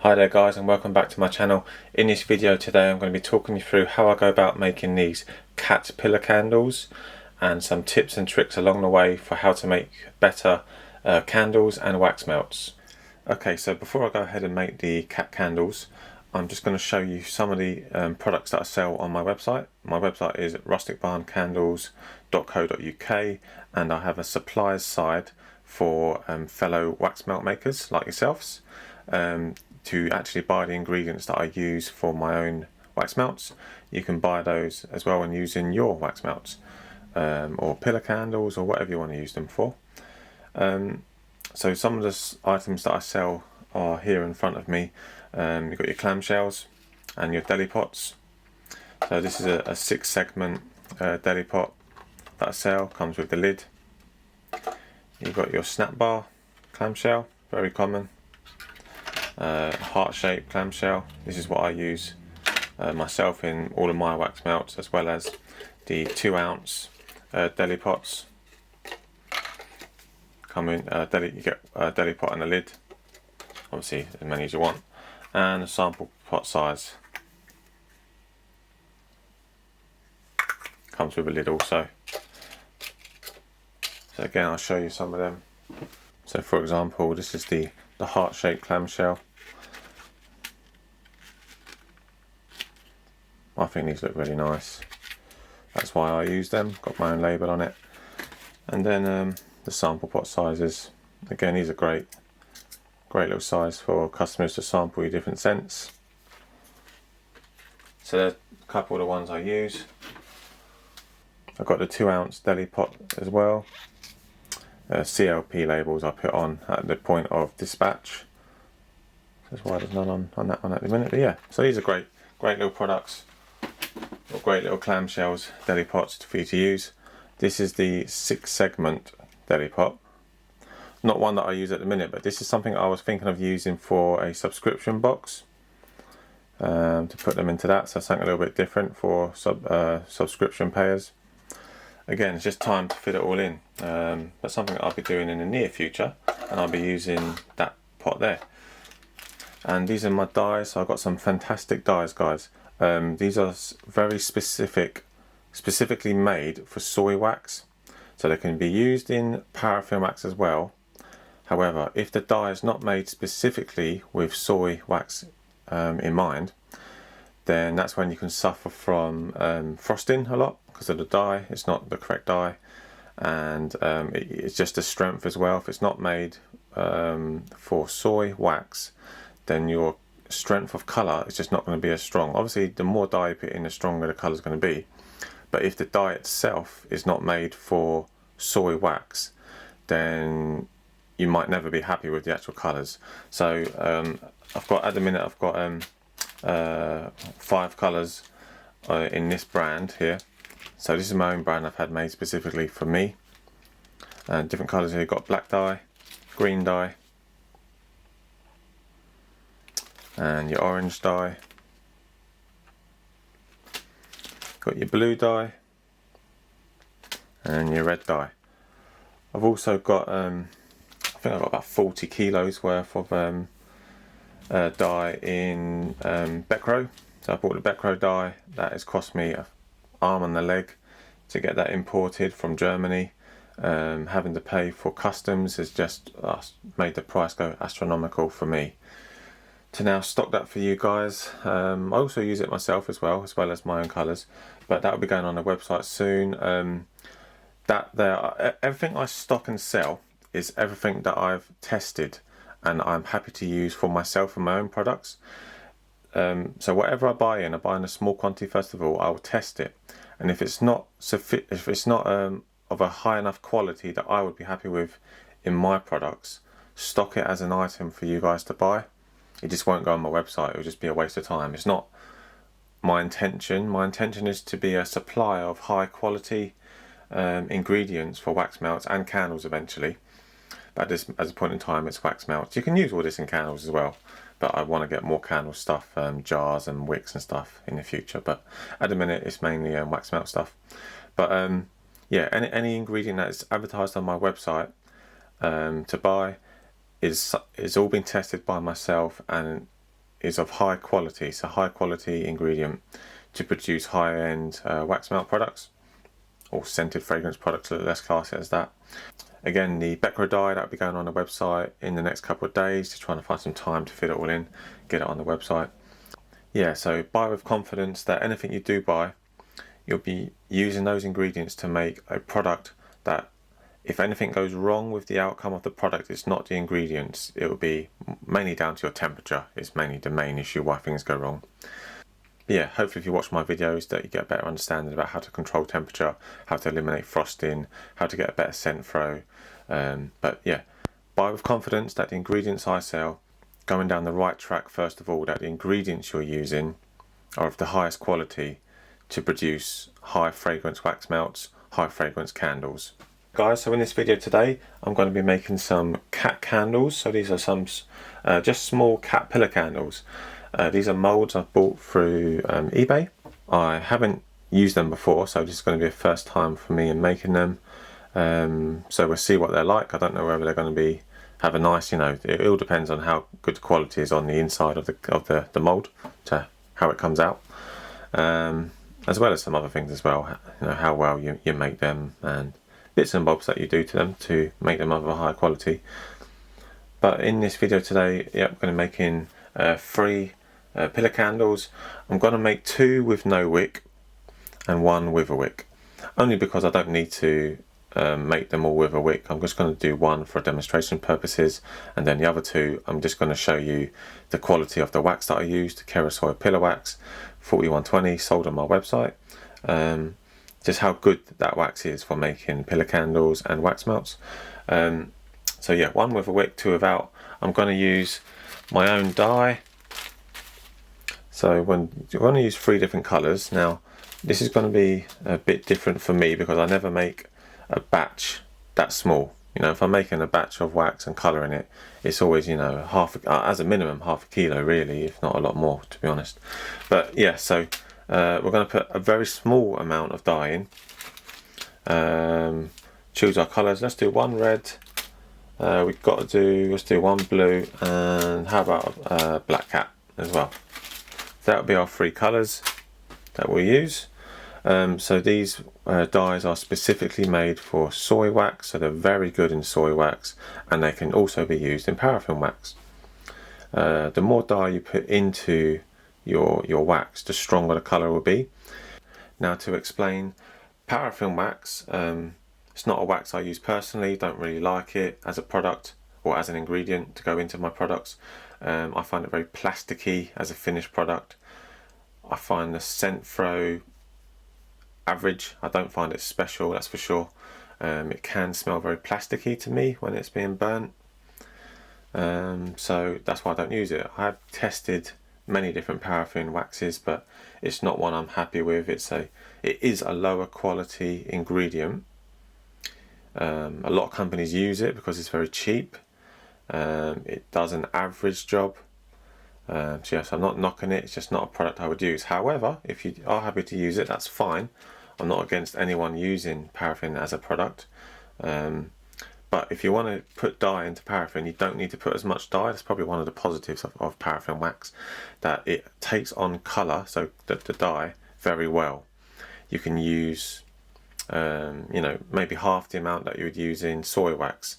Hi there guys, and welcome back to my channel. In this video today I'm going to be talking you through how I go about making these caterpillar candles and some tips and tricks along the way for how to make better candles and wax melts. Okay, so before I go ahead and make the cat candles, I'm just going to show you some of the products that I sell on my website. My website is rusticbarncandles.co.uk, and I have a suppliers side for fellow wax melt makers like yourselves. To actually buy the ingredients that I use for my own wax melts. You can buy those as well when using your wax melts, or pillar candles, or whatever you want to use them for. So some of the items that I sell are here in front of me. You've got your clamshells and your deli pots. So this is a 6-segment deli pot that I sell, comes with the lid. You've got your snap bar clamshell, very common. Heart-shaped clamshell. This is what I use myself in all of my wax melts, as well as the 2-ounce deli pots. Come in you get a deli pot and a lid, obviously as many as you want, and a sample pot size. Comes with a lid also. So again, I'll show you some of them. So for example, this is the heart-shaped clamshell. I think these look really nice. That's why I use them. Got my own label on it. And then the sample pot sizes. Again, these are great little size for customers to sample your different scents. So there's a couple of the ones I use. I've got the 2-ounce deli pot as well. CLP labels I put on at the point of dispatch. That's why there's none on that one at the minute. But yeah, so these are great little products, or great little clamshells, deli pots for you to use. This is the 6-segment deli pot. Not one that I use at the minute, but this is something I was thinking of using for a subscription box, to put them into that. So something a little bit different for subscription payers. Again, it's just time to fit it all in. That's something I'll be doing in the near future, and I'll be using that pot there. And these are my dyes. So I've got some fantastic dyes, guys. These are very specifically made for soy wax, so they can be used in paraffin wax as well. However, if the dye is not made specifically with soy wax in mind, then that's when you can suffer from frosting a lot because of the dye. It's not the correct dye, and it's just the strength as well. If it's not made for soy wax, then your strength of colour is just not going to be as strong. Obviously, the more dye you put in, the stronger the colour is going to be. But if the dye itself is not made for soy wax, then you might never be happy with the actual colours. So at the minute I've got 5 colours in this brand here. So this is my own brand I've had made specifically for me. Different colours here. You've got black dye, green dye, and your orange dye. Got your blue dye and your red dye. I've also got I think I've got about 40 kilos worth of dye in Becro. So I bought the Becro dye. That has cost me an arm and a leg to get that imported from Germany. Having to pay for customs has just made the price go astronomical for me. To now stock that for you guys. I also use it myself as well as my own colours, but that will be going on the website soon. Everything I stock and sell is everything that I've tested and I'm happy to use for myself and my own products. So whatever I buy in a small quantity first of all. I will test it, and if it's not of a high enough quality that I would be happy with in my products, stock it as an item for you guys to buy. It just won't go on my website. It will just be a waste of time. It's not my intention. My intention is to be a supplier of high quality ingredients for wax melts and candles eventually. But as a point in time, it's wax melts. You can use all this in candles as well, but I want to get more candle stuff, jars and wicks and stuff in the future. But at the minute, it's mainly wax melt stuff. But yeah, any ingredient that is advertised on my website to buy is all been tested by myself, and is of high quality, so high quality ingredient to produce high-end wax melt products, or scented fragrance products, let's class it as that. Again, the Becra dye, that'll be going on the website in the next couple of days, just trying to find some time to fit it all in, get it on the website. Yeah, so buy with confidence that anything you do buy, you'll be using those ingredients to make a product that, if anything goes wrong with the outcome of the product, it's not the ingredients, it will be mainly down to your temperature. It's mainly the main issue why things go wrong. But yeah, hopefully if you watch my videos that you get a better understanding about how to control temperature, how to eliminate frosting, how to get a better scent throw. But yeah, buy with confidence that the ingredients I sell, going down the right track first of all, that the ingredients you're using are of the highest quality to produce high fragrance wax melts, high fragrance candles. Guys, so in this video today I'm going to be making some cat candles. So these are some just small cat pillar candles. These are molds I've bought through eBay. I haven't used them before, so this is going to be a first time for me in making them. So we'll see what they're like. I don't know whether they're going to have a nice, it all depends on how good the quality is on the inside of the mold, to how it comes out, as well as some other things as well. How well you make them, and bits and bobs that you do to them to make them of a high quality. But in this video today, I'm going to be making 3 pillar candles. I'm going to make 2 with no wick and 1 with a wick, only because I don't need to make them all with a wick. I'm just going to do 1 for demonstration purposes, and then the other 2 I'm just going to show you the quality of the wax that I used, Kerasoy Pillar Wax 4120, sold on my website. Just how good that wax is for making pillar candles and wax melts. So yeah, 1 with a wick, 2 without. I'm going to use my own dye. So when you're going to use 3 different colours. Now this is going to be a bit different for me because I never make a batch that small. If I'm making a batch of wax and colouring it, it's always as a minimum half a kilo really, if not a lot more, to be honest. But yeah, so we're going to put a very small amount of dye in. Choose our colours. Let's do 1 red. Let's do 1 blue, and how about black cat as well. That'll be our 3 colours that we'll use. So these dyes are specifically made for soy wax, so they're very good in soy wax, and they can also be used in paraffin wax. The more dye you put into your wax, the stronger the colour will be. Now to explain, paraffin wax, it's not a wax I use personally, don't really like it as a product or as an ingredient to go into my products. I find it very plasticky as a finished product. I find the scent throw average. I don't find it special, that's for sure. It can smell very plasticky to me when it's being burnt. So that's why I don't use it. I have tested many different paraffin waxes, but it's not one I'm happy with. It is a lower quality ingredient. A lot of companies use it because it's very cheap. It does an average job. So yes, I'm not knocking it, it's just not a product I would use. However, if you are happy to use it, that's fine. I'm not against anyone using paraffin as a product. But if you want to put dye into paraffin, you don't need to put as much dye. That's probably one of the positives of paraffin wax, that it takes on colour, so the dye, very well. You can use maybe half the amount that you would use in soy wax.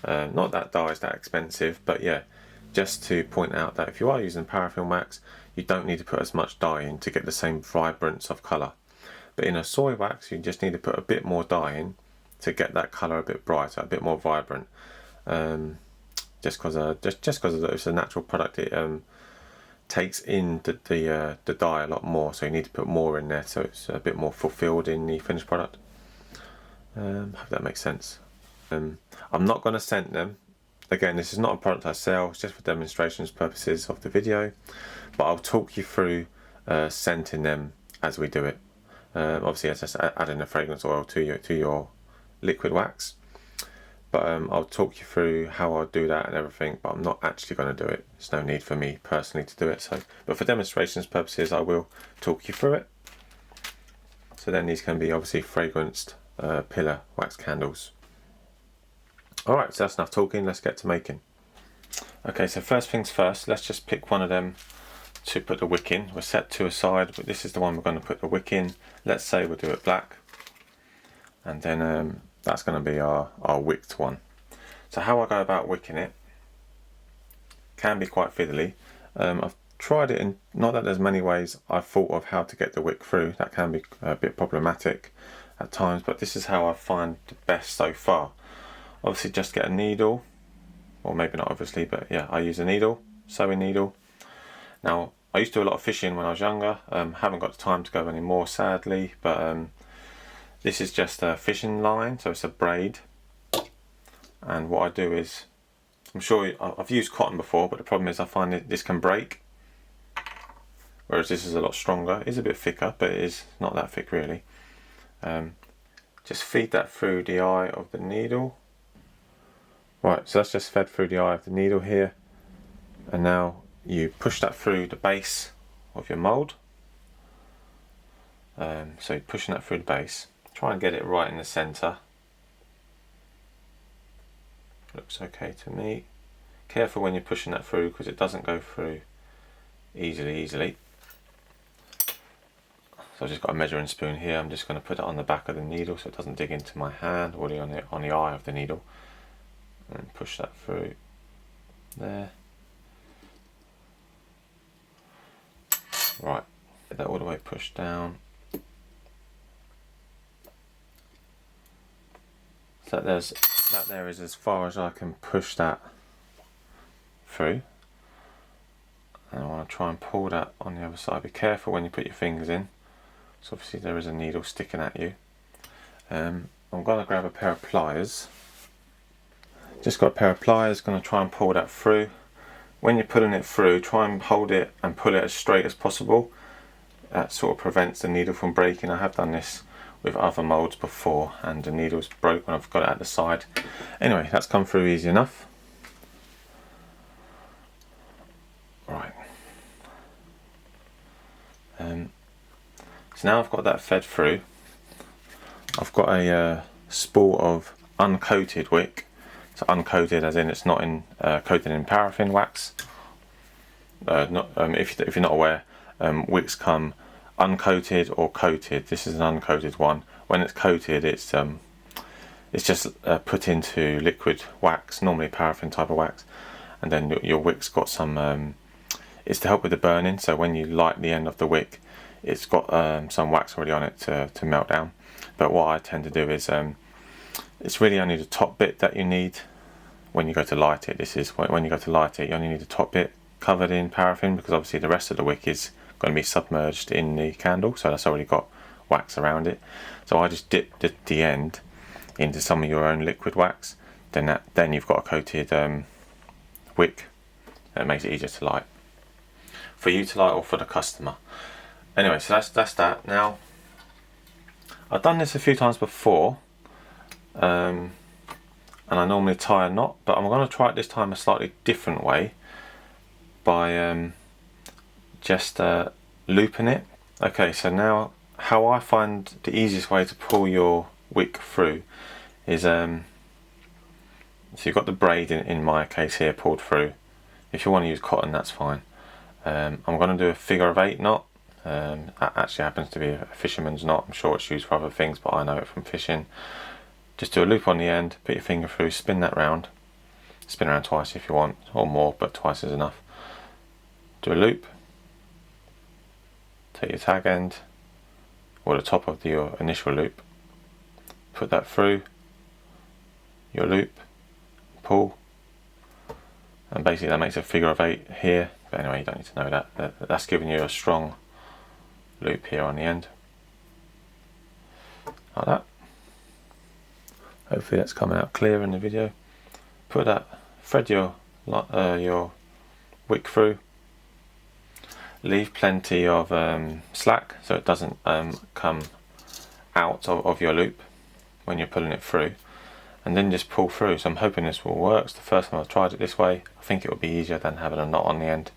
Not that dye is that expensive, but yeah, just to point out that if you are using paraffin wax, you don't need to put as much dye in to get the same vibrance of colour. But in a soy wax, you just need to put a bit more dye in to get that colour a bit brighter, a bit more vibrant. Just because it's a natural product, it takes in the dye a lot more, so you need to put more in there so it's a bit more fulfilled in the finished product. Hope that makes sense. I'm not going to scent them. Again, this is not a product I sell, it's just for demonstrations purposes of the video, but I'll talk you through scenting them as we do it. Obviously, it's just adding a fragrance oil to your liquid wax, but I'll talk you through how I'll do that and everything, but I'm not actually going to do it. There's no need for me personally to do it, but for demonstrations purposes I will talk you through it. So then these can be obviously fragranced pillar wax candles. Alright, so that's enough talking, let's get to making. Okay, so first things first, let's just pick one of them to put the wick in. We're set to a side, but this is the one we're going to put the wick in. Let's say we'll do it black, and then that's going to be our wicked one. So how I go about wicking it can be quite fiddly. I've tried it in, not that there's many ways I've thought of how to get the wick through. That can be a bit problematic at times, but this is how I find the best so far. Obviously just get a needle, or maybe not obviously, but yeah, I use a needle, sewing needle. Now I used to do a lot of fishing when I was younger, haven't got the time to go anymore sadly, but this is just a fishing line, so it's a braid. And what I do is, I'm sure I've used cotton before, but the problem is I find that this can break, whereas this is a lot stronger. It is a bit thicker, but it is not that thick really. Just feed that through the eye of the needle. Right, so that's just fed through the eye of the needle here, and now you push that through the base of your mould. So you're pushing that through the base. Try and get it right in the centre. Looks okay to me. Careful when you're pushing that through, because it doesn't go through easily. So I've just got a measuring spoon here. I'm just going to put it on the back of the needle so it doesn't dig into my hand, or on the eye of the needle, and push that through there. Right, get that all the way pushed down. So that there is as far as I can push that through. And I want to try and pull that on the other side. Be careful when you put your fingers in. So obviously there is a needle sticking at you. I'm going to grab a pair of pliers. Just got a pair of pliers, going to try and pull that through. When you're pulling it through, try and hold it and pull it as straight as possible. That sort of prevents the needle from breaking. I have done this with other moulds before, and the needle's broke when I've got it at the side. Anyway, that's come through easy enough. Right. So now I've got that fed through. I've got a spool of uncoated wick. So uncoated as in it's not coated in paraffin wax. If you're not aware, wicks come uncoated or coated. This is an uncoated one. When it's coated, it's just put into liquid wax, normally paraffin type of wax, and then your wick's got some. It's to help with the burning. So when you light the end of the wick, it's got some wax already on it to melt down. But what I tend to do is it's really only the top bit that you need when you go to light it. This is when you go to light it, you only need the top bit covered in paraffin, because obviously the rest of the wick is going to be submerged in the candle, so that's already got wax around it. So I just dip the end into some of your own liquid wax, then you've got a coated wick. That makes it easier to light, for you to light or for the customer. Anyway, so that's that. Now I've done this a few times before, and I normally tie a knot, but I'm going to try it this time a slightly different way by just looping it. Okay, so now how I find the easiest way to pull your wick through is so you've got the braid in my case here pulled through. If you want to use cotton, that's fine. I'm going to do a figure of 8 knot. That actually happens to be a fisherman's knot. I'm sure it's used for other things, but I know it from fishing. Just do a loop on the end, put your finger through, spin that round. Spin around twice if you want, or more, but twice is enough. Do a loop. Take your tag end, or the top of your initial loop. Put that through your loop, pull, and basically that makes a figure of 8 here. But anyway, you don't need to know that. That's giving you a strong loop here on the end, like that. Hopefully that's coming out clear in the video. Thread your wick through. Leave plenty of slack so it doesn't come out of your loop when you're pulling it through, and then just pull through. So I'm hoping this will work. It's the first time I've tried it this way. I think it will be easier than having a knot on the end.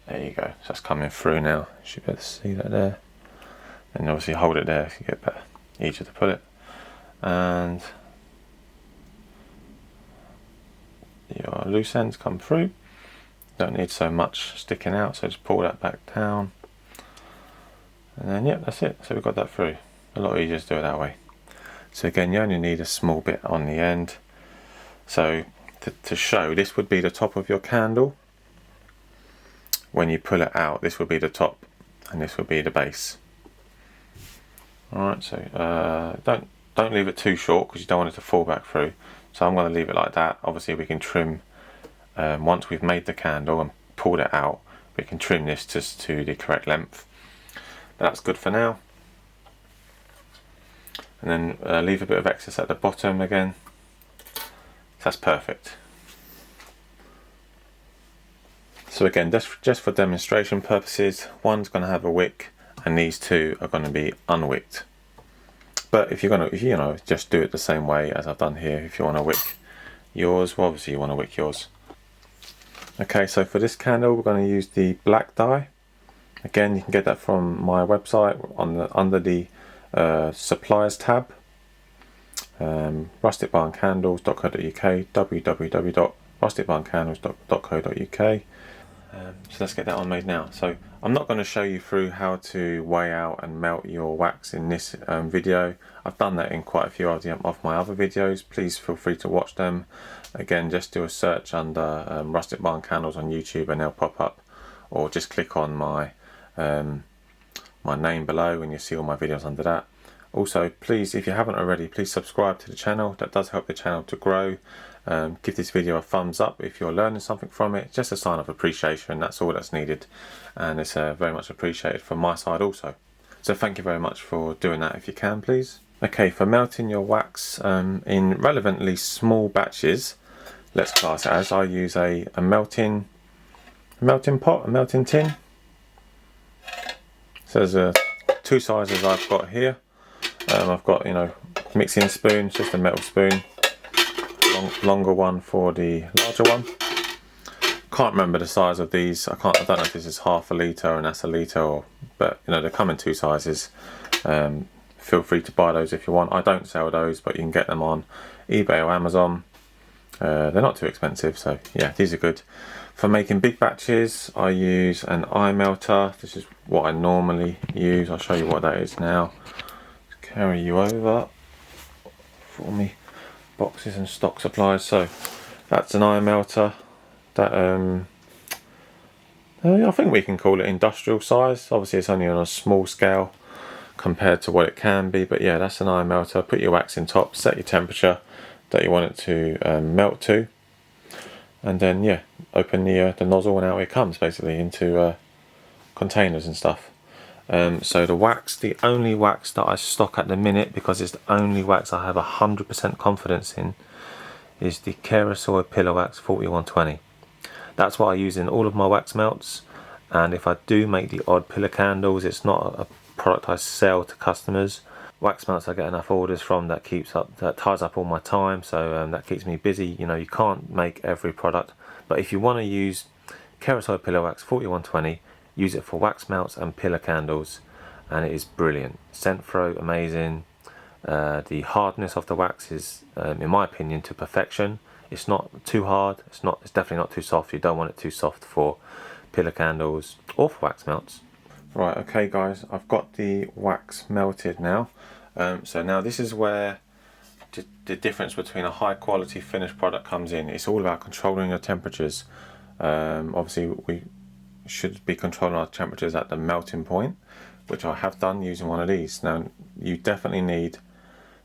There you go. So that's coming through now. You should be able to see that there. And obviously hold it there if you get better, easier to pull it. And your loose ends come through. don't need so much sticking out, so just pull that back down, and then yeah, that's it. So we've got that through. A lot easier to do it that way. So again, you only need a small bit on the end. So to show, this would be the top of your candle. When you pull it out, this would be the top and this would be the base. Alright, so don't leave it too short because you don't want it to fall back through. So I'm going to leave it like that. Obviously we can trim, once we've made the candle and pulled it out, we can trim this just to the correct length. That's good for now. And then leave a bit of excess at the bottom again. That's perfect. So again, just for demonstration purposes, one's going to have a wick and these two are going to be unwicked. But if you're going to, just do it the same way as I've done here. If you want to wick yours, well, obviously you want to wick yours. Okay, so for this candle, we're going to use the black dye. Again, you can get that from my website under the suppliers tab. rusticbarncandles.co.uk, www.rusticbarncandles.co.uk. So let's get that on made now. So I'm not going to show you through how to weigh out and melt your wax in this video. I've done that in quite a few of my other videos. Please feel free to watch them. Again, just do a search under Rustic Barn Candles on YouTube and they'll pop up, or just click on my my name below and you'll see all my videos under that. Also, please, if you haven't already, please subscribe to the channel. That does help the channel to grow. Give this video a thumbs up if you're learning something from it. Just a sign of appreciation. That's all that's needed, and it's very much appreciated from my side also. So thank you very much for doing that if you can, please. Okay, for melting your wax in relevantly small batches, let's class it as, I use a melting pot, a melting tin. So there's two sizes I've got here. I've got, mixing spoons, just a metal spoon, longer one for the larger one. Can't remember the size of these. I don't know if this is half a litre and that's a litre, but they come in two sizes. Feel free to buy those if you want. I don't sell those, but you can get them on eBay or Amazon. They're not too expensive, so yeah, these are good. For making big batches, I use an eye melter. This is what I normally use. I'll show you what that is now. Carry you over for me, boxes and stock supplies. So that's an eye melter. That I think we can call it industrial size. Obviously it's only on a small scale compared to what it can be, but yeah, that's an eye melter. Put your wax in top, set your temperature that you want it to melt to, and then yeah, open the nozzle and out it comes basically into containers and stuff. So the wax, the only wax that I stock at the minute, because it's the only wax I have 100% confidence in, is the Kerastoi Pillar Wax 4120. That's what I use in all of my wax melts, and if I do make the odd pillar candles, it's not a product I sell to customers. Wax melts I get enough orders from, that ties up all my time, so that keeps me busy. You can't make every product, but if you want to use Kerastoi Pillar Wax 4120, use it for wax melts and pillar candles, and it is brilliant. Scent throw amazing. The hardness of the wax is, in my opinion, to perfection. It's not too hard. It's definitely not too soft. You don't want it too soft for pillar candles or for wax melts. Right, okay guys, I've got the wax melted now. So now this is where the difference between a high quality finished product comes in. It's all about controlling your temperatures. Obviously we should be controlling our temperatures at the melting point, which I have done using one of these. Now you definitely need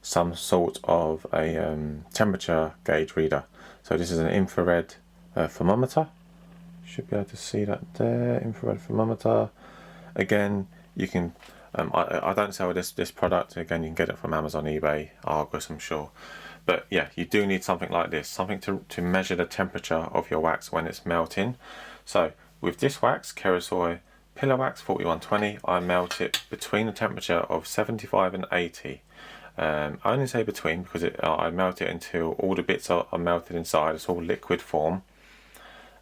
some sort of a temperature gauge reader. So this is an infrared thermometer. Should be able to see that there, infrared thermometer. Again, you can I don't sell this product. Again, you can get it from Amazon, eBay, Argos, I'm sure. But yeah, you do need something like this, something to measure the temperature of your wax when it's melting. So with this wax, Kerastoi Pillar Wax 4120, I melt it between the temperature of 75 and 80. I only say between because I melt it until all the bits are melted inside. It's all liquid form,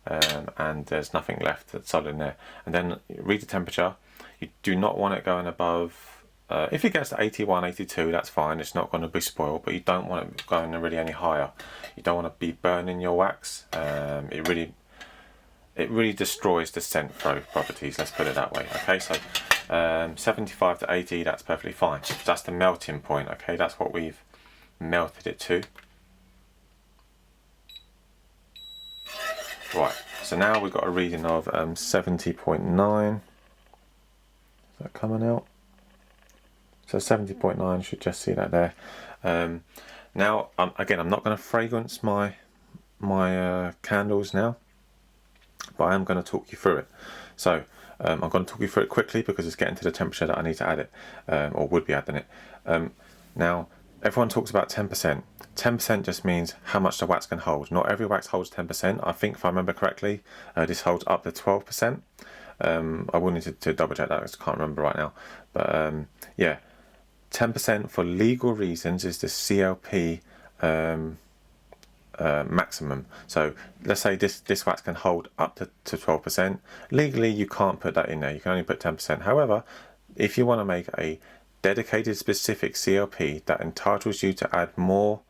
and there's nothing left that's solid in there. And then read the temperature. You do not want it going above, if it gets to 81, 82, that's fine, it's not going to be spoiled, but you don't want it going really any higher. You don't want to be burning your wax. It really it really destroys the scent throw properties, let's put it that way. Okay, so 75 to 80, that's perfectly fine. That's the melting point, okay, that's what we've melted it to. Right, so now we've got a reading of 70.9. Is that coming out? So 70.9, should just see that there. Now, again, I'm not going to fragrance my candles now, but I am going to talk you through it. So I'm going to talk you through it quickly because it's getting to the temperature that I need to add it, or would be adding it. Now, everyone talks about 10%. 10% just means how much the wax can hold. Not every wax holds 10%. I think, if I remember correctly, this holds up to 12%. I will need to double check that because I can't remember right now. But yeah, 10% for legal reasons is the CLP maximum. So let's say this wax can hold up to 12%. Legally, you can't put that in there. You can only put 10%. However, if you want to make a dedicated specific CLP that entitles you to add more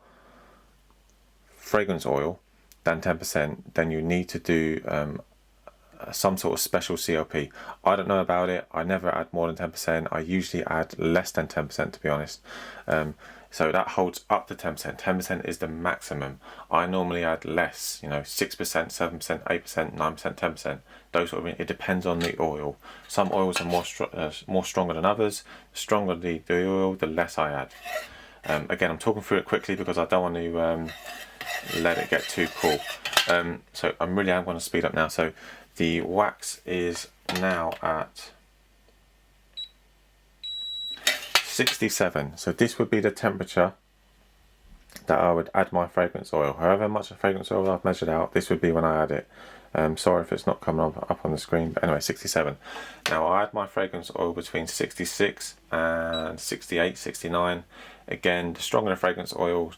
fragrance oil than 10%, then you need to do some sort of special CLP. I don't know about it. I never add more than 10%. I usually add less than 10%, to be honest. So that holds up to 10%. 10% is the maximum. I normally add less, 6%, 7%, 8%, 9%, 10%. Those sort of, it depends on the oil. Some oils are more stronger than others. The stronger the oil, the less I add. Again, I'm talking through it quickly because I don't want to let it get too cool. So I'm going to speed up now. So the wax is now at 67. So this would be the temperature that I would add my fragrance oil. However much of fragrance oil I've measured out, this would be when I add it. Sorry if it's not coming up on the screen, but anyway, 67. Now I add my fragrance oil between 66 and 68, 69. Again, the stronger the fragrance oil,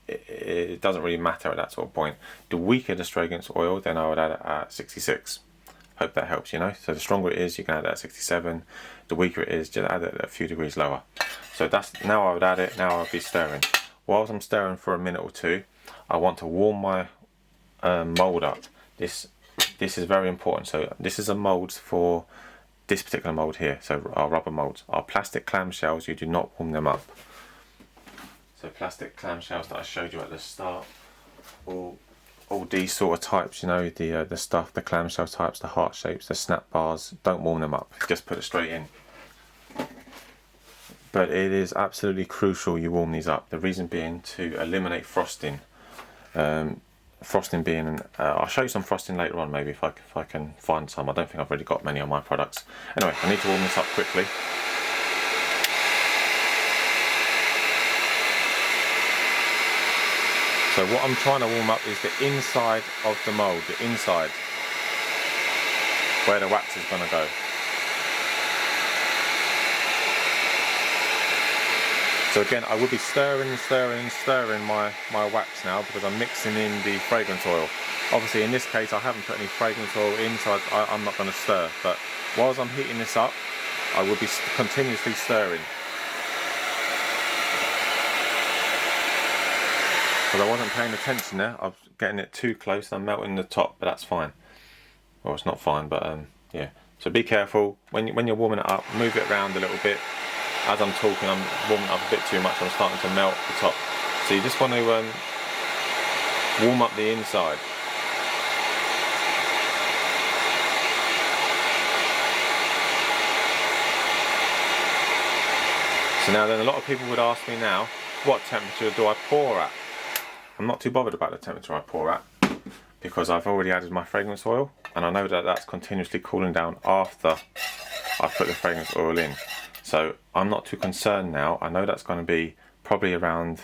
it doesn't really matter at that sort of point. The weaker the fragrance oil, then I would add it at 66. Hope that helps, So the stronger it is, you can add it at 67. The weaker it is, just add it a few degrees lower. So that's, now I would add it, now I'll be stirring. Whilst I'm stirring for a minute or two, I want to warm my mould up. This is very important. So this is a mould for this particular mould here. So our rubber moulds. Our plastic clamshells, you do not warm them up. So plastic clamshells that I showed you at the start, all these sort of types, the stuff, the clamshell types, the heart shapes, the snap bars, don't warm them up, just put it straight in. But it is absolutely crucial you warm these up. The reason being to eliminate frosting. Frosting being, I'll show you some frosting later on maybe if I can find some. I don't think I've really got many on my products. Anyway, I need to warm this up quickly. So what I'm trying to warm up is the inside of the mould, the inside, where the wax is going to go. So again, I will be stirring my wax now because I'm mixing in the fragrance oil. Obviously in this case I haven't put any fragrance oil in, so I'm not going to stir. But whilst I'm heating this up, I will be continuously stirring. Because I wasn't paying attention there, I was getting it too close and I'm melting the top, but that's fine. Well, it's not fine, but yeah. So be careful, when you're warming it up, move it around a little bit. As I'm talking, I'm warming up a bit too much, I'm starting to melt the top. So you just want to warm up the inside. So now then, a lot of people would ask me now, what temperature do I pour at? I'm not too bothered about the temperature I pour at because I've already added my fragrance oil and I know that that's continuously cooling down after I put the fragrance oil in. So I'm not too concerned now. I know that's going to be probably around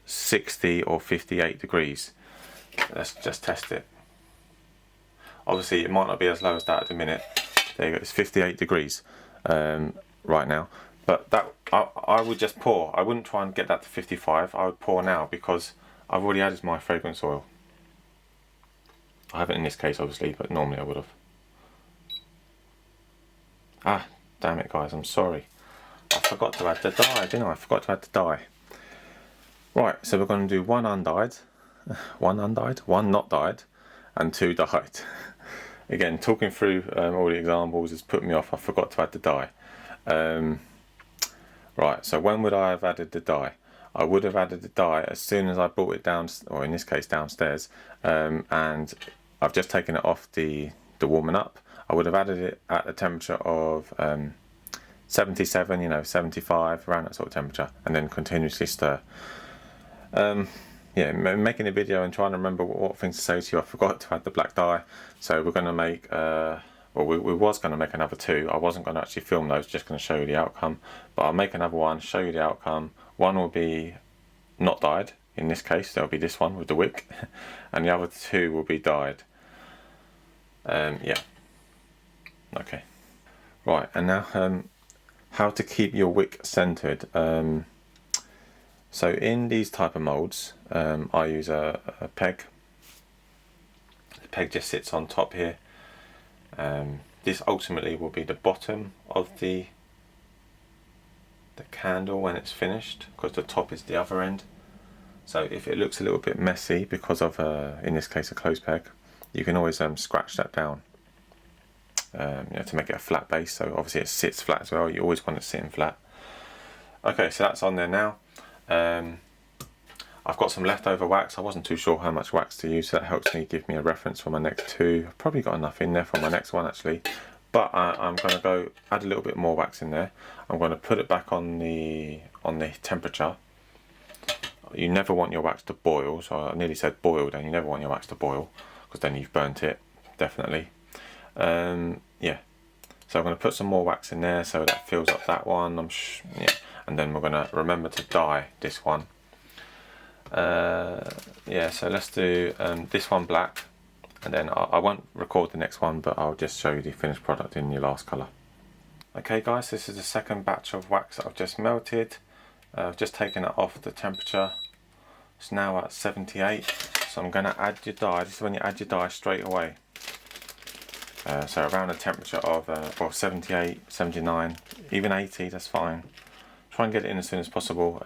60 or 58 degrees. Let's just test it. Obviously it might not be as low as that at the minute. There you go, it's 58 degrees right now. But that I would just pour. I wouldn't try and get that to 55. I would pour now because I've already added my fragrance oil. I haven't in this case obviously, but normally I would have. Ah, damn it guys, I'm sorry. I forgot to add the dye, didn't I? I forgot to add the dye. Right, so we're going to do one undyed, one not dyed, and two dyed. again, talking through all the examples has put me off. I forgot to add the dye. Right, so when would I have added the dye? I would have added the dye as soon as I brought it down, or in this case downstairs, and I've just taken it off the warming up. I would have added it at a temperature of 77, you know, 75, around that sort of temperature, and then continuously stir. Yeah, making a video and trying to remember what things to say to you, I forgot to add the black dye. So we're going to make, well, we was going to make another 2. I wasn't going to actually film those, just going to show you the outcome. But I'll make another one, show you the outcome. One will be not dyed, in this case, there'll be this one with the wick. And the other 2 will be dyed. Yeah. Okay. Right, and now how to keep your wick centered. So in these type of molds, I use a peg. The peg just sits on top here. This ultimately will be the bottom of the candle when it's finished, because the top is the other end. So if it looks a little bit messy because of, in this case, a clothes peg, you can always scratch that down, you know, to make it a flat base. So obviously it sits flat as well. You always want it sitting flat. Okay, so that's on there now. I've got some leftover wax. I wasn't too sure how much wax to use, so that helps me give me a reference for my next 2. I've probably got enough in there for my next one actually, but I'm going to go add a little bit more wax in there. I'm going to put it back on the temperature. You never want your wax to boil, so I nearly said boiled, and you never want your wax to boil because then you've burnt it, definitely. Yeah, so I'm going to put some more wax in there so that fills up that one. Yeah. And then we're going to remember to dye this one. Yeah, so let's do this one black, and then I won't record the next one, but I'll just show you the finished product in your last colour. Okay guys, this is the second batch of wax that I've just melted. I've just taken it off the temperature. It's now at 78, so I'm going to add your dye. This is when you add your dye straight away. So around a temperature of well, 78, 79, even 80, that's fine. Try and get it in as soon as possible.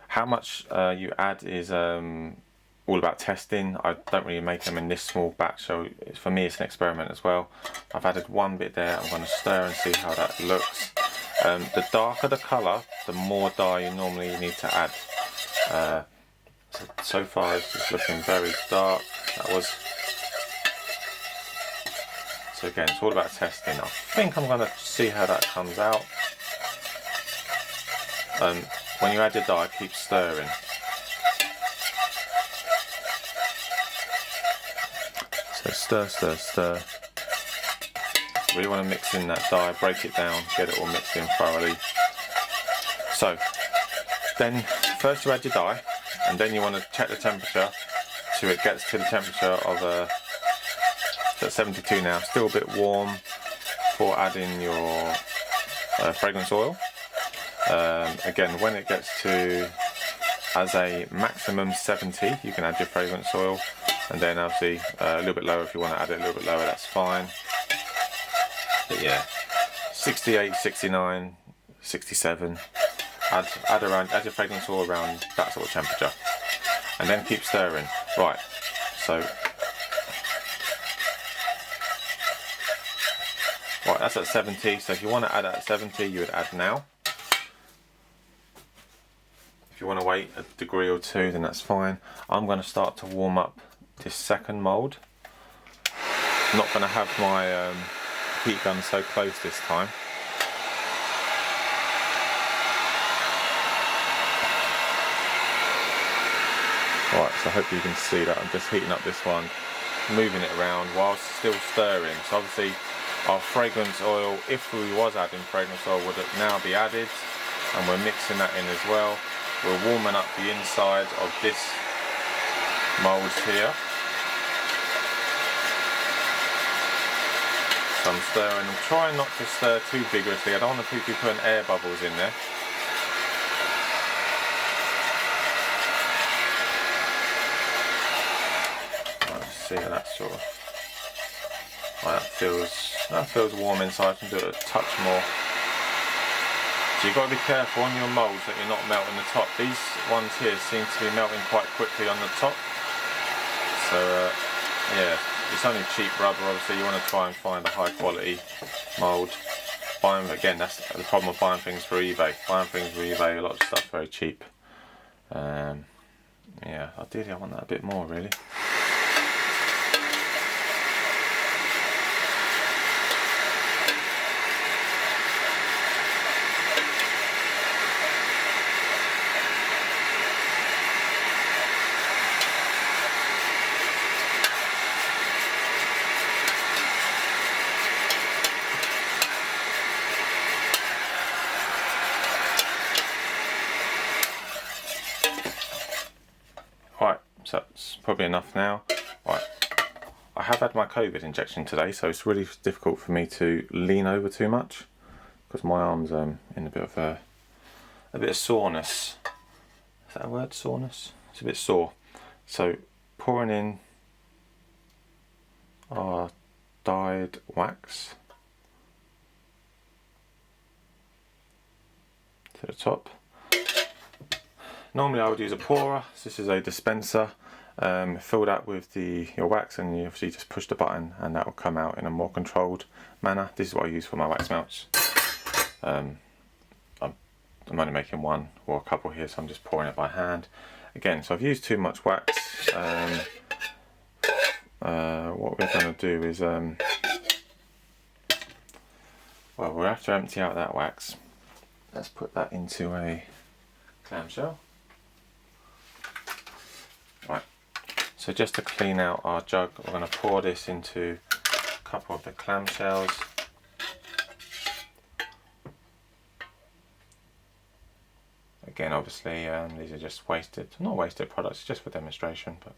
How much you add is all about testing. I don't really make them in this small batch, so for me it's an experiment as well. I've added one bit there. I'm going to stir and see how that looks. The darker the colour, the more dye you normally need to add. So far it's just looking very dark. So again, it's all about testing. I think I'm going to see how that comes out. When you add your dye, keep stirring. So stir, stir, stir. Really want to mix in that dye, break it down, get it all mixed in thoroughly. So then first you add your dye, and then you want to check the temperature till it gets to the temperature of it's at 72 now, still a bit warm, for adding your fragrance oil. Again, when it gets to as a maximum 70, you can add your fragrance oil, and then obviously a little bit lower if you want to add it a little bit lower, that's fine. But yeah, 68, 69, 67, add your fragrance oil around that sort of temperature, and then keep stirring. Right, so that's at 70, so if you want to add at 70, you would add now. If you want to wait a degree or 2, then that's fine. I'm going to start to warm up this second mould. I'm not going to have my heat gun so close this time. Right, so I hope you can see that I'm just heating up this one, moving it around whilst still stirring. So obviously our fragrance oil, if we was adding fragrance oil, would now be added, and we're mixing that in as well. We're warming up the inside of this mould here. So I'm stirring. I'm trying not to stir too vigorously. I don't want to be putting air bubbles in there. Let's see how that sort of. Right, that feels warm inside. I can do it a touch more. So you've got to be careful on your moulds that you're not melting the top. These ones here seem to be melting quite quickly on the top. So yeah, It's only cheap rubber, obviously you want to try and find a high quality mould. Buying, again, that's the problem of buying things through eBay. Buying things through eBay, a lot of stuff's very cheap. Yeah, ideally I want that a bit more really. Right, so that's probably enough now. Right, I have had my COVID injection today, so it's really difficult for me to lean over too much because my arm's in a bit of soreness. Is that a word, soreness? It's a bit sore. So pouring in our dyed wax to the top. Normally I would use a pourer, so this is a dispenser. Fill that with your wax, and you obviously just push the button and that will come out in a more controlled manner. This is what I use for my wax melts. I'm only making one or a couple here, so I'm just pouring it by hand. Again, so I've used too much wax. What we're going to do is, well, we'll have to empty out that wax. Let's put that into a clamshell. Right, so just to clean out our jug, we're going to pour this into a couple of the clamshells. Again, obviously, these are just not wasted products, just for demonstration, but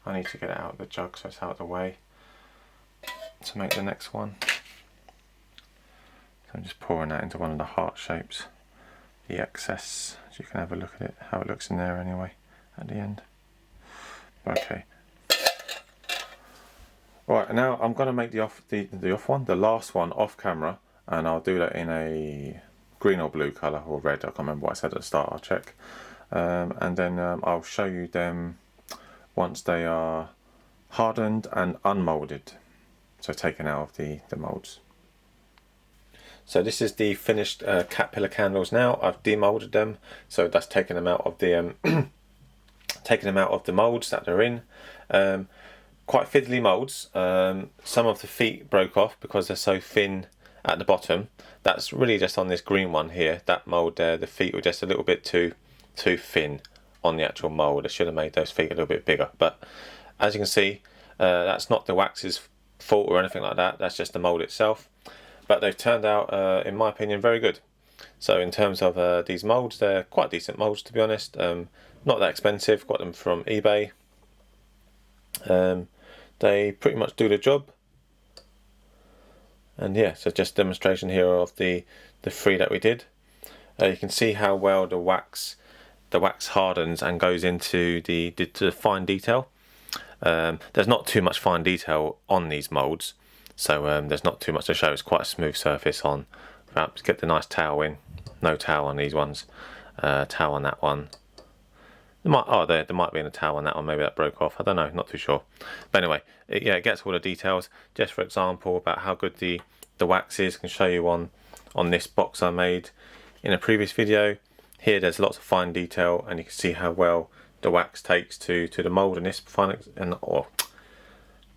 I need to get it out of the jug so it's out of the way to make the next one. So I'm just pouring that into one of the heart shapes, the excess, so you can have a look at it, how it looks in there anyway, at the end. Okay. Right, now I'm going to make the last one off camera, and I'll do that in a green or blue colour or red. I can't remember what I said at the start, I'll check. And then I'll show you them once they are hardened and unmoulded, so taken out of the moulds. So this is the finished Caterpillar candles now. I've demoulded them, so that's taken them out of the taking them out of the moulds that they're in. Quite fiddly moulds. Some of the feet broke off because they're so thin at the bottom. That's really just on this green one here. That mould there, the feet were just a little bit too thin on the actual mould. I should have made those feet a little bit bigger. But as you can see, that's not the wax's fault or anything like that. That's just the mould itself. But they've turned out, in my opinion, very good. So in terms of these moulds, they're quite decent moulds, to be honest. Not that expensive, got them from eBay. They pretty much do the job. And yeah, so just a demonstration here of the three that we did. You can see how well the wax hardens and goes into the fine detail. There's not too much fine detail on these moulds, so there's not too much to show. It's quite a smooth surface on. Perhaps get the nice towel in. No towel on these ones. Towel on that one. There might be a towel on that one. Maybe that broke off. I don't know. Not too sure. But anyway, it gets all the details. Just for example, about how good the wax is, I can show you on this box I made in a previous video. Here, there's lots of fine detail, and you can see how well the wax takes to the mould in this or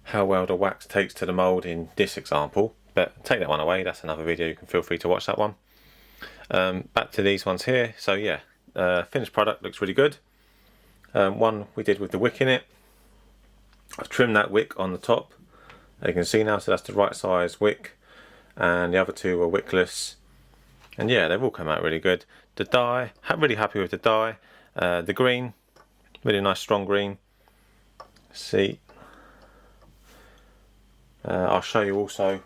how well the wax takes to the mould in this example. But take that one away. That's another video. You can feel free to watch that one. Back to these ones here. So yeah, finished product looks really good. One we did with the wick in it. I've trimmed that wick on the top. You can see now, so that's the right size wick, and the other two were wickless. And yeah, they've all come out really good. The dye, really happy with the dye. The green, really nice strong green. See, I'll show you also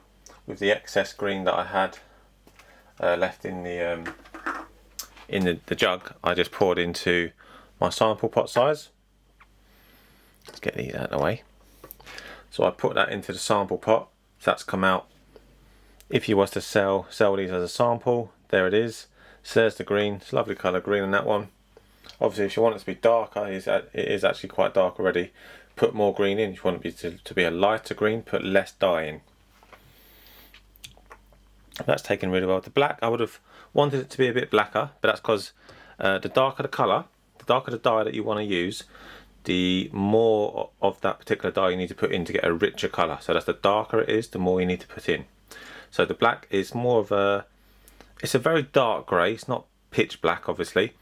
with the excess green that I had left in the jug. I just poured into my sample pot size. Let's get these out of the way. So I put that into the sample pot. So that's come out. If you was to sell these as a sample, there it is. So there's the green. It's a lovely colour green on that one. Obviously, if you want it to be darker, it is actually quite dark already. put more green in. If you want it to be a lighter green, put less dye in. That's taken really well. The black, I would have wanted it to be a bit blacker, but that's because the darker the colour, the darker the dye that you want to use, the more of that particular dye you need to put in to get a richer colour. So that's the darker it is, the more you need to put in. So the black is more of a, it's a very dark grey, it's not pitch black obviously,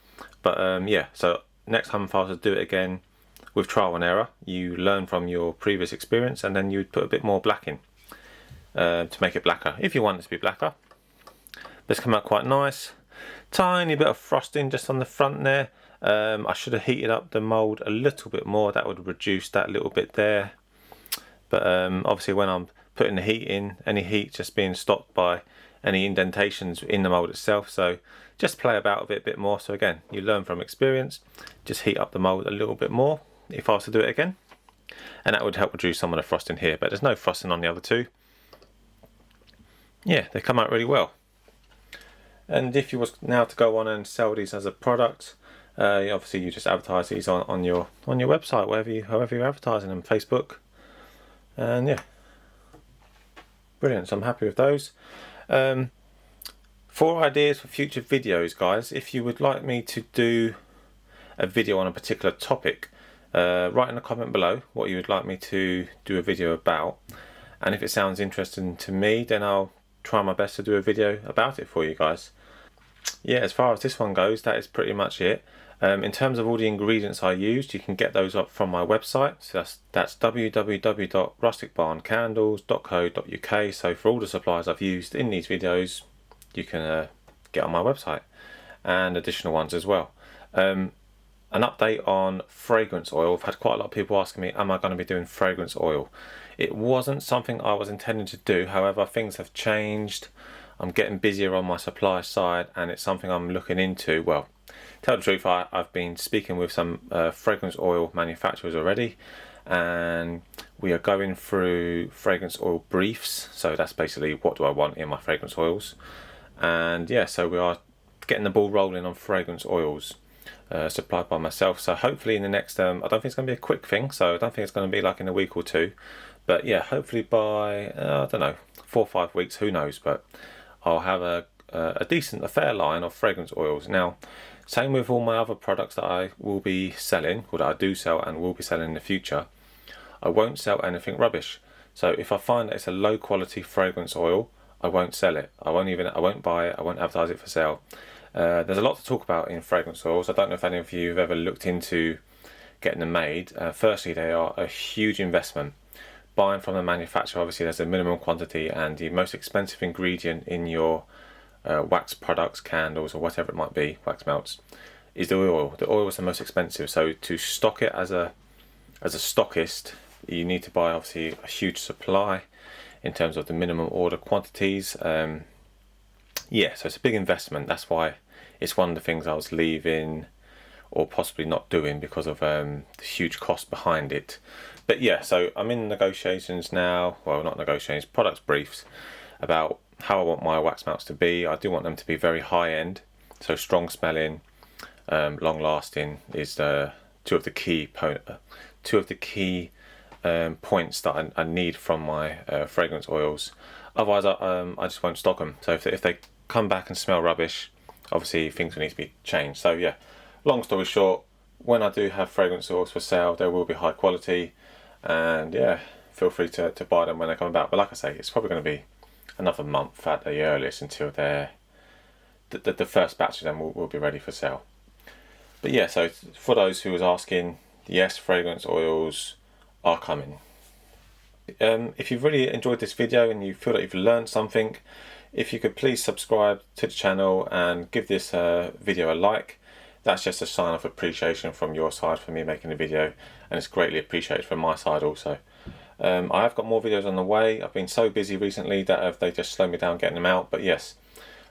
but yeah, so next time if I was to do it again with trial and error, you learn from your previous experience and then you'd put a bit more black in to make it blacker, if you want it to be blacker. This come out quite nice. Tiny bit of frosting just on the front there. I should have heated up the mould a little bit more, that would reduce that little bit there. But obviously when I'm putting the heat in, any heat just being stopped by any indentations in the mould itself, so just play about with it a bit more. So again, you learn from experience, just heat up the mould a little bit more if I was to do it again, and that would help reduce some of the frosting here, but there's no frosting on the other two. Yeah, they come out really well. And if you was now to go on and sell these as a product, obviously you just advertise these on your website, however you're advertising them, Facebook, and yeah, brilliant. So I'm happy with those. For ideas for future videos, guys, if you would like me to do a video on a particular topic, write in the comment below what you would like me to do a video about, and if it sounds interesting to me, then I'll try my best to do a video about it for you guys. Yeah, as far as this one goes, that is pretty much it. In terms of all the ingredients I used, you can get those up from my website, so that's www.rusticbarncandles.co.uk. so for all the supplies I've used in these videos, you can get on my website, and additional ones as well. An update on fragrance oil. I've had quite a lot of people asking me, am I going to be doing fragrance oil? It wasn't something I was intending to do, however things have changed. I'm getting busier on my supply side, and it's something I'm looking into. Well, tell the truth, I've been speaking with some fragrance oil manufacturers already, and we are going through fragrance oil briefs. So that's basically, what do I want in my fragrance oils? And yeah, so we are getting the ball rolling on fragrance oils supplied by myself. So hopefully in the next, I don't think it's going to be a quick thing, so I don't think it's going to be like in a week or two. But yeah, hopefully by, I don't know, 4 or 5 weeks, who knows, but I'll have a fair line of fragrance oils. Now, same with all my other products that I will be selling, or that I do sell and will be selling in the future. I won't sell anything rubbish. So if I find that it's a low quality fragrance oil, I won't sell it. I won't buy it, I won't advertise it for sale. There's a lot to talk about in fragrance oils. I don't know if any of you have ever looked into getting them made. Firstly, they are a huge investment. Buying from the manufacturer, obviously there's a minimum quantity, and the most expensive ingredient in your wax products, candles, or whatever it might be, wax melts, is the oil. The oil is the most expensive, so to stock it as a stockist, you need to buy obviously a huge supply in terms of the minimum order quantities. Yeah, so it's a big investment. That's why it's one of the things I was leaving or possibly not doing, because of the huge cost behind it. But yeah, so I'm in negotiations now, well, not negotiations, products briefs, about how I want my wax melts to be. I do want them to be very high end, so strong smelling, long lasting is two of the key points that I need from my fragrance oils. Otherwise I just won't stock them. So if they come back and smell rubbish, obviously things will need to be changed. So yeah, long story short, when I do have fragrance oils for sale, they will be high quality, and yeah, feel free to buy them when they come about. But like I say, it's probably going to be another month at the earliest until the first batch of them will be ready for sale. But yeah, so for those who was asking, yes, fragrance oils are coming. If you've really enjoyed this video and you feel that you've learned something, if you could please subscribe to the channel and give this video a like. That's just a sign of appreciation from your side for me making the video, and it's greatly appreciated from my side also. I have got more videos on the way. I've been so busy recently that they just slowed me down getting them out, but yes,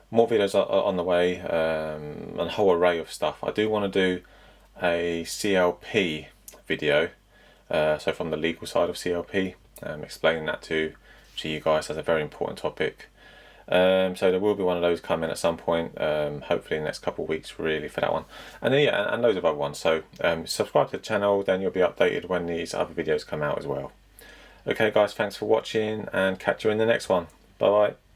more videos are on the way, and a whole array of stuff. I do want to do a CLP video, so from the legal side of CLP, explaining that to you guys as a very important topic. So there will be one of those coming at some point, hopefully in the next couple of weeks really for that one. And then yeah, and loads of other ones. So subscribe to the channel, then you'll be updated when these other videos come out as well. Okay guys, thanks for watching and catch you in the next one. Bye bye.